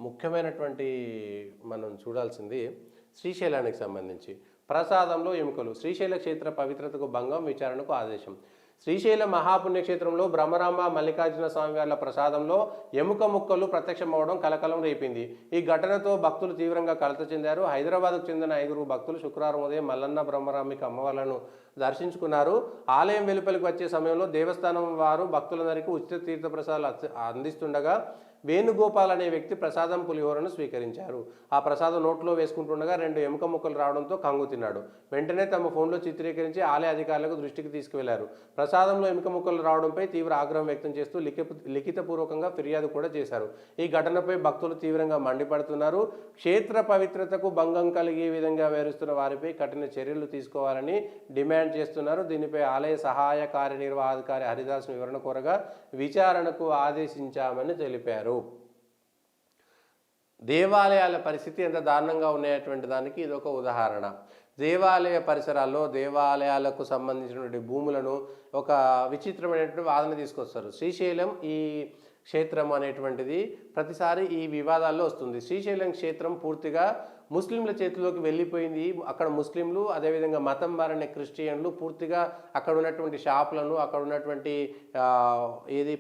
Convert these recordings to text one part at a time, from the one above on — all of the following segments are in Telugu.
ముఖ్యమైనటువంటి మనం చూడాల్సింది శ్రీశైలానికి సంబంధించి ప్రసాదంలో ఎముకలు శ్రీశైల క్షేత్ర పవిత్రతకు భంగం విచారణకు ఆదేశం. శ్రీశైల మహాపుణ్యక్షేత్రంలో బ్రహ్మరాంబ మల్లికార్జున స్వామివార్ల ప్రసాదంలో ఎముక ముక్కలు ప్రత్యక్షమవడం కలకలం రేపింది. ఈ ఘటనతో భక్తులు తీవ్రంగా కలత చెందారు. హైదరాబాద్కు చెందిన 5 భక్తులు శుక్రవారం ఉదయం మల్లన్న బ్రహ్మరాంబిక అమ్మవార్లను దర్శించుకున్నారు. ఆలయం వెలుపలికి వచ్చే సమయంలో దేవస్థానం వారు భక్తులందరికీ ఉచిత తీర్థ ప్రసాదాలు అందిస్తుండగా వేణుగోపాల్ అనే వ్యక్తి ప్రసాదం పులిహోరను స్వీకరించారు. ఆ ప్రసాదం నోట్లో వేసుకుంటుండగా 2 ఎముక ముక్కలు రావడంతో కంగు తిన్నాడు. వెంటనే తమ ఫోన్లో చిత్రీకరించి ఆలయ అధికారులకు దృష్టికి తీసుకువెళ్లారు. ప్రసాదంలో ఎముక ముక్కలు రావడంపై తీవ్ర ఆగ్రహం వ్యక్తం చేస్తూ లిఖితపూర్వకంగా ఫిర్యాదు కూడా చేశారు. ఈ ఘటనపై భక్తులు తీవ్రంగా మండిపడుతున్నారు. క్షేత్ర పవిత్రతకు భంగం కలిగే విధంగా వ్యవహరిస్తున్న వారిపై కఠిన చర్యలు తీసుకోవాలని డిమాండ్ చేస్తున్నారు. దీనిపై ఆలయ సహాయ కార్యనిర్వాహాధికారి హరిదాస్ వివరణ కోరగా విచారణకు ఆదేశించామని తెలిపారు. దేవాలయాల పరిస్థితి ఎంత దారుణంగా ఉన్నాయటువంటి దానికి ఇదొక ఉదాహరణ. దేవాలయ పరిసరాల్లో దేవాలయాలకు సంబంధించినటువంటి భూములను ఒక విచిత్రమైనటువంటి వాదన తీసుకొస్తారు. శ్రీశైలం ఈ క్షేత్రం అనేటువంటిది ప్రతిసారి ఈ వివాదాల్లో వస్తుంది. శ్రీశైలం క్షేత్రం పూర్తిగా ముస్లింల చేతిలోకి వెళ్ళిపోయింది. అక్కడ ముస్లింలు అదేవిధంగా మతం మారిన క్రిస్టియన్లు పూర్తిగా అక్కడ ఉన్నటువంటి షాపులను అక్కడ ఉన్నటువంటి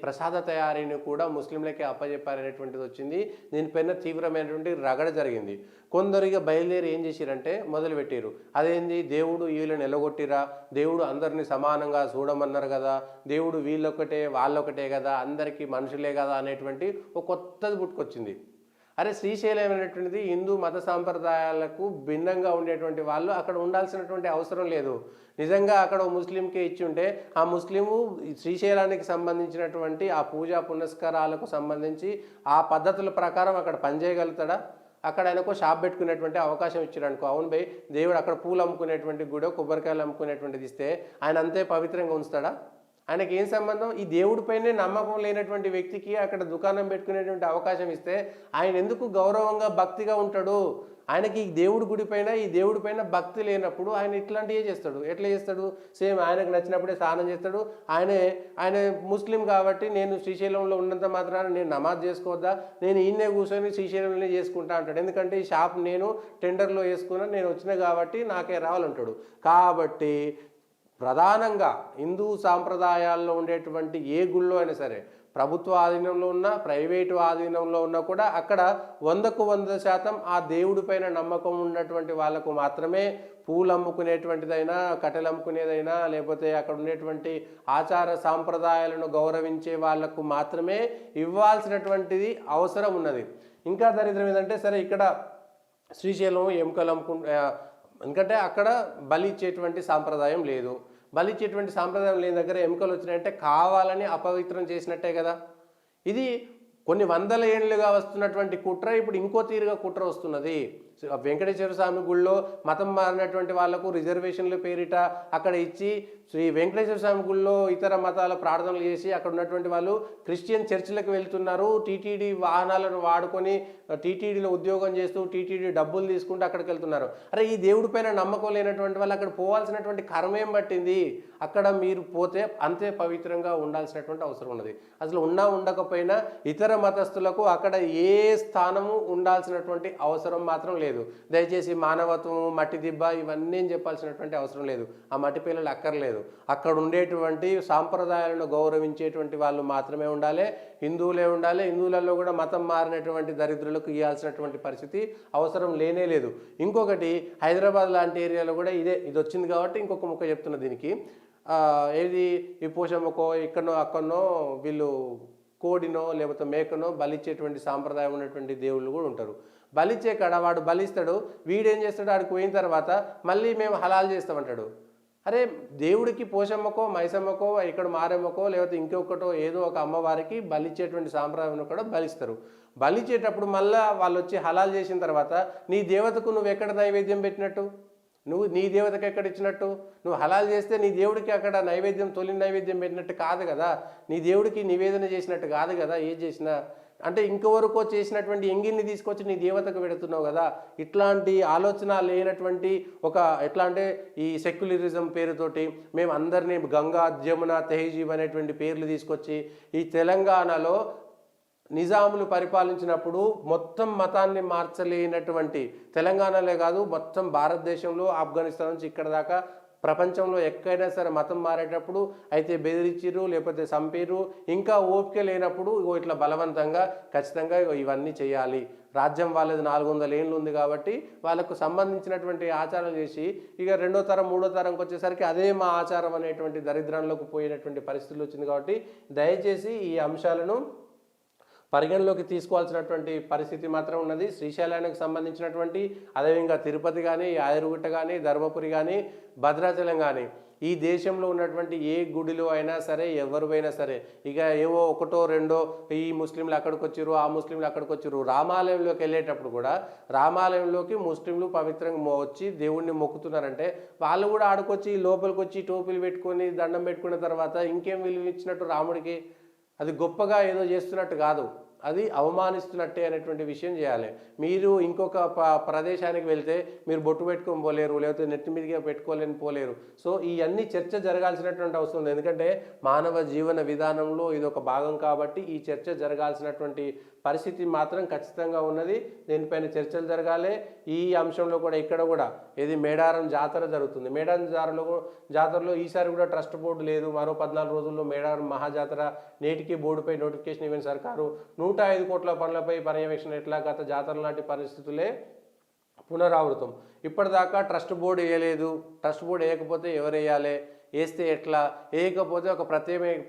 ప్రసాద తయారీని కూడా ముస్లింలకే అప్పచెప్పారనేటువంటిది వచ్చింది. దీనిపైన తీవ్రమైనటువంటి రగడ జరిగింది. కొందరిగా బయలుదేరి ఏం చేసిరంటే మొదలుపెట్టారు. అదేంది, దేవుడు వీళ్ళని ఎలగొట్టిరా, దేవుడు అందరినీ సమానంగా చూడమన్నారు కదా, దేవుడు వీళ్ళొకటే వాళ్ళొకటే కదా, అందరికీ మనుషులే కదా అనేటువంటి ఒక కొత్తది పుట్టుకొచ్చింది. అరే, శ్రీశైలం అనేటువంటిది హిందూ మత సాంప్రదాయాలకు భిన్నంగా ఉండేటువంటి వాళ్ళు అక్కడ ఉండాల్సినటువంటి అవసరం లేదు. నిజంగా అక్కడ ముస్లింకే ఇచ్చి ఉంటే ఆ ముస్లిము శ్రీశైలానికి సంబంధించినటువంటి ఆ పూజా పునస్కారాలకు సంబంధించి ఆ పద్ధతుల ప్రకారం అక్కడ పనిచేయగలుగుతాడా? అక్కడ ఆయనకు షాప్ పెట్టుకునేటువంటి అవకాశం ఇచ్చారనుకో, అవును భయ్, దేవుడు అక్కడ పూలు అమ్ముకునేటువంటి గుడో కొబ్బరికాయలు అమ్ముకునేటువంటిది ఇస్తే ఆయన అంతే పవిత్రంగా ఉంచుతాడా? ఆయనకి ఏం సంబంధం? ఈ దేవుడిపైనే నమ్మకం లేనటువంటి వ్యక్తికి అక్కడ దుకాణం పెట్టుకునేటువంటి అవకాశం ఇస్తే ఆయన ఎందుకు గౌరవంగా భక్తిగా ఉంటాడు? ఆయనకి ఈ దేవుడి గుడిపైన ఈ దేవుడిపైన భక్తి లేనప్పుడు ఆయన ఇట్లాంటివే చేస్తాడు. ఎట్లా చేస్తాడు? సేమ్ ఆయనకు నచ్చినప్పుడే స్నానం చేస్తాడు. ఆయన ముస్లిం కాబట్టి నేను శ్రీశైలంలో ఉన్నంత మాత్రాన నేను నమాజ్ చేసుకోవద్దా, నేను ఈయనే కూర్చొని శ్రీశైలంలోనే చేసుకుంటా అంటాడు. ఎందుకంటే ఈ షాప్ నేను టెండర్లో వేసుకున్నా, నేను వచ్చినా కాబట్టి నాకే రావాలంటాడు. కాబట్టి ప్రధానంగా హిందూ సాంప్రదాయాల్లో ఉండేటువంటి ఏ గుళ్ళో అయినా సరే, ప్రభుత్వ ఆధీనంలో ఉన్న ప్రైవేటు ఆధీనంలో ఉన్నా కూడా అక్కడ 100కు 100% ఆ దేవుడిపైన నమ్మకం ఉన్నటువంటి వాళ్ళకు మాత్రమే పూలు అమ్ముకునేటువంటిదైనా, కట్టెలు అమ్ముకునేదైనా, లేకపోతే అక్కడ ఉండేటువంటి ఆచార సాంప్రదాయాలను గౌరవించే వాళ్లకు మాత్రమే ఇవ్వాల్సినటువంటిది అవసరం ఉన్నది. ఇంకా దరిద్రం ఏంటంటే, సరే ఇక్కడ శ్రీశైలం ఎముకలు ఎందుకంటే అక్కడ బలి ఇచ్చేటువంటి సాంప్రదాయం లేదు. బలి ఇచ్చేటువంటి సాంప్రదాయం లేని దగ్గర ఎముకలు వచ్చినాయంటే కావాలని అపవిత్రం చేసినట్టే కదా. ఇది కొన్ని వందల ఏళ్ళుగా వస్తున్నటువంటి కుట్ర ఇప్పుడు ఇంకో తీరుగా కుట్ర వస్తున్నది. వెంకటేశ్వర స్వామి గుళ్ళో మతం మారినటువంటి వాళ్లకు రిజర్వేషన్ల పేరిట అక్కడ ఇచ్చి, శ్రీ వెంకటేశ్వర స్వామి గుళ్ళో ఇతర మతాల ప్రార్థనలు చేసి అక్కడ ఉన్నటువంటి వాళ్ళు క్రిస్టియన్ చర్చిలకు వెళ్తున్నారు. టీటీడీ వాహనాలను వాడుకొని టీటీడీలో ఉద్యోగం చేస్తూ టీటీడీ డబ్బులు తీసుకుంటూ అక్కడికి వెళ్తున్నారు. అరే, ఈ దేవుడి పైన నమ్మకం లేనటువంటి వాళ్ళు అక్కడ పోవాల్సినటువంటి కర్మేం పట్టింది? అక్కడ మీరు పోతే అంతే పవిత్రంగా ఉండాల్సినటువంటి అవసరం ఉన్నది. అసలు ఉన్నా ఉండకపోయినా ఇతర మతస్థులకు అక్కడ ఏ స్థానము ఉండాల్సినటువంటి అవసరం మాత్రం లేదు. దయచేసి మానవత్వం, మట్టి దిబ్బ ఇవన్నీ చెప్పాల్సినటువంటి అవసరం లేదు. ఆ మట్టి పిల్లలు అక్కర్లేదు. అక్కడ ఉండేటువంటి సాంప్రదాయాలను గౌరవించేటువంటి వాళ్ళు మాత్రమే ఉండాలి, హిందువులే ఉండాలి. హిందువులలో కూడా మతం మారినటువంటి దరిద్రులకు ఇవ్వాల్సినటువంటి పరిస్థితి అవసరం లేనే లేదు. ఇంకొకటి, హైదరాబాద్ లాంటి ఏరియాలో కూడా ఇది వచ్చింది కాబట్టి ఇంకొక ముక్క చెప్తున్నా దీనికి. ఈ పోషమ్మకో ఇక్కడనో అక్కడనో వీళ్ళు కోడినో లేకపోతే మేకనో బలిచ్చేటువంటి సాంప్రదాయం ఉన్నటువంటి దేవుళ్ళు కూడా ఉంటారు. బలిచ్చే కాడ వాడు బలిస్తాడు, వీడేం చేస్తాడు, ఆడికి పోయిన తర్వాత మళ్ళీ మేము హలాల్ చేస్తామంటాడు. అరే, దేవుడికి పోషమ్మకో మైసమ్మకో ఇక్కడ మారమ్మకో లేకపోతే ఇంకొకటో ఏదో ఒక అమ్మవారికి బలిచ్చేటువంటి సాంప్రదాయం కూడా బలిస్తారు. బలిచ్చేటప్పుడు మళ్ళీ వాళ్ళు వచ్చి హలాల్ చేసిన తర్వాత నీ దేవతకు నువ్వు ఎక్కడ నైవేద్యం పెట్టినట్టు? నువ్వు నీ దేవతకి ఎక్కడ ఇచ్చినట్టు? నువ్వు హలాల్ చేస్తే నీ దేవుడికి అక్కడ నైవేద్యం, తొలి నైవేద్యం పెట్టినట్టు కాదు కదా, నీ దేవుడికి నివేదన చేసినట్టు కాదు కదా. ఏది చేసినా అంటే ఇంకొవరకో చేసినటువంటి ఎంగిల్ని తీసుకొచ్చి నీ దేవతకు పెడుతున్నావు కదా. ఇట్లాంటి ఆలోచన లేనటువంటి ఎట్లా అంటే ఈ సెక్యులరిజం పేరుతోటి మేము అందరినీ గంగా, జమున, తెహజీబ్ అనేటువంటి పేర్లు తీసుకొచ్చి ఈ తెలంగాణలో నిజాములు పరిపాలించినప్పుడు మొత్తం మతాన్ని మార్చలేనటువంటి తెలంగాణలో కాదు మొత్తం భారతదేశంలో ఆఫ్ఘనిస్తాన్ నుంచి ఇక్కడ దాకా ప్రపంచంలో ఎక్కడైనా సరే మతం మారేటప్పుడు అయితే బెదిరించిర్రు లేకపోతే చంపిర్రు, ఇంకా ఓపిక లేనప్పుడు ఇట్లా బలవంతంగా ఖచ్చితంగా ఇవన్నీ చేయాలి. రాజ్యం వాళ్ళది 400 ఏళ్ళు ఉంది కాబట్టి వాళ్ళకు సంబంధించినటువంటి ఆచారాలు చేసి ఇక రెండో తరం మూడో తరంకి వచ్చేసరికి అదే మా ఆచారం అనేటువంటి దరిద్రంలోకి పోయినటువంటి పరిస్థితులు వచ్చింది. కాబట్టి దయచేసి ఈ అంశాలను పరిగణలోకి తీసుకోవాల్సినటువంటి పరిస్థితి మాత్రం ఉన్నది. శ్రీశైలానికి సంబంధించినటువంటి అదేవిధంగా తిరుపతి కానీ, యాదగిరిగుట్ట కానీ, ధర్మపురి కానీ, భద్రాచలం కానీ, ఈ దేశంలో ఉన్నటువంటి ఏ గుడిలో అయినా సరే ఎవరు అయినా సరే ఇక ఏవో ఒకటో రెండో ఈ ముస్లింలు అక్కడికి వచ్చిర్రు ఆ ముస్లింలు అక్కడికి వచ్చిర్రు, రామాలయంలోకి వెళ్ళేటప్పుడు కూడా రామాలయంలోకి ముస్లింలు పవిత్రంగా వచ్చి దేవుణ్ణి మొక్కుతున్నారంటే వాళ్ళు కూడా ఆడుకొచ్చి లోపలికి వచ్చి టోపీలు పెట్టుకొని దండం పెట్టుకున్న తర్వాత ఇంకేం విలువ ఇచ్చినట్టు రాముడికి? అది గొప్పగా ఏదో చేస్తున్నట్టు కాదు, అది అవమానిస్తున్నట్టే అనేటువంటి విషయం చేయాలి. మీరు ఇంకొక ప్రదేశానికి వెళ్తే మీరు బొట్టు పెట్టుకొని పోలేరు, లేకపోతే నెత్తి మీదగా పెట్టుకోలేని పోలేరు. సో ఇవన్నీ చర్చ జరగాల్సినటువంటి అవసరం ఉంది. ఎందుకంటే మానవ జీవన విధానంలో ఇది ఒక భాగం కాబట్టి ఈ చర్చ జరగాల్సినటువంటి పరిస్థితి మాత్రం ఖచ్చితంగా ఉన్నది. దీనిపైన చర్చలు జరగాలి. ఈ అంశంలో కూడా ఇక్కడ కూడా ఇది మేడారం జాతర జరుగుతుంది. మేడారం జాతరలో ఈసారి కూడా ట్రస్ట్ బోర్డు లేదు. మరో 14 రోజుల్లో మేడారం మహాజాతర. నేటికి బోర్డుపై నోటిఫికేషన్ ఇవ్వని సర్కారు 105 కోట్ల పనులపై పర్యవేక్షణ ఎట్లా గత జాతర లాంటి పరిస్థితులే పునరావృతం. ఇప్పటిదాకా ట్రస్ట్ బోర్డు వేయలేదు. ట్రస్ట్ బోర్డు వేయకపోతే ఎవరు వేయాలి, వేస్తే ఎట్లా, వేయకపోతే ఒక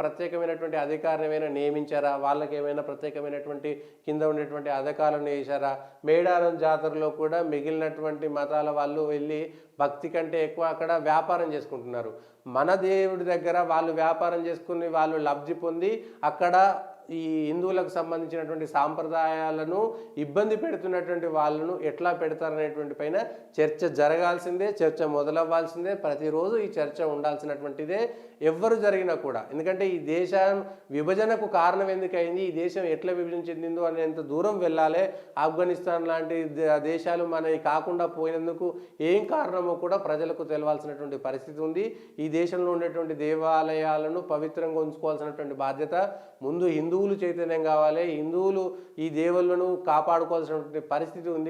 ప్రత్యేకమైనటువంటి అధికారిని ఏమైనా నియమించారా, వాళ్ళకి ఏమైనా ప్రత్యేకమైనటువంటి కింద ఉండేటువంటి అధికారులను వేశారా? మేడారం జాతరలో కూడా మిగిలినటువంటి మతాల వాళ్ళు వెళ్ళి భక్తి కంటే ఎక్కువ అక్కడ వ్యాపారం చేసుకుంటున్నారు. మన దేవుడి దగ్గర వాళ్ళు వ్యాపారం చేసుకుని వాళ్ళు లబ్ధి పొంది అక్కడ ఈ హిందువులకు సంబంధించినటువంటి సాంప్రదాయాలను ఇబ్బంది పెడుతున్నటువంటి వాళ్ళను ఎట్లా పెడతారనేటువంటి పైన చర్చ జరగాల్సిందే, చర్చ మొదలవ్వాల్సిందే. ప్రతిరోజు ఈ చర్చ ఉండాల్సినటువంటిదే ఎవ్వరు జరిగినా కూడా. ఎందుకంటే ఈ దేశం విభజనకు కారణం ఎందుకైంది, ఈ దేశం ఎట్లా విభజన చెందిందో అనేంత దూరం వెళ్ళాలి. ఆఫ్ఘనిస్తాన్ లాంటి దేశాలు మనవి కాకుండా పోయినందుకు ఏం కారణమో కూడా ప్రజలకు తెలవాల్సినటువంటి పరిస్థితి ఉంది. ఈ దేశంలో ఉండేటువంటి దేవాలయాలను పవిత్రంగా ఉంచుకోవాల్సినటువంటి బాధ్యత ముందు హిందువులు చైతన్యం కావాలి. హిందువులు ఈ దేవుళ్ళను కాపాడుకోవాల్సినటువంటి పరిస్థితి ఉంది.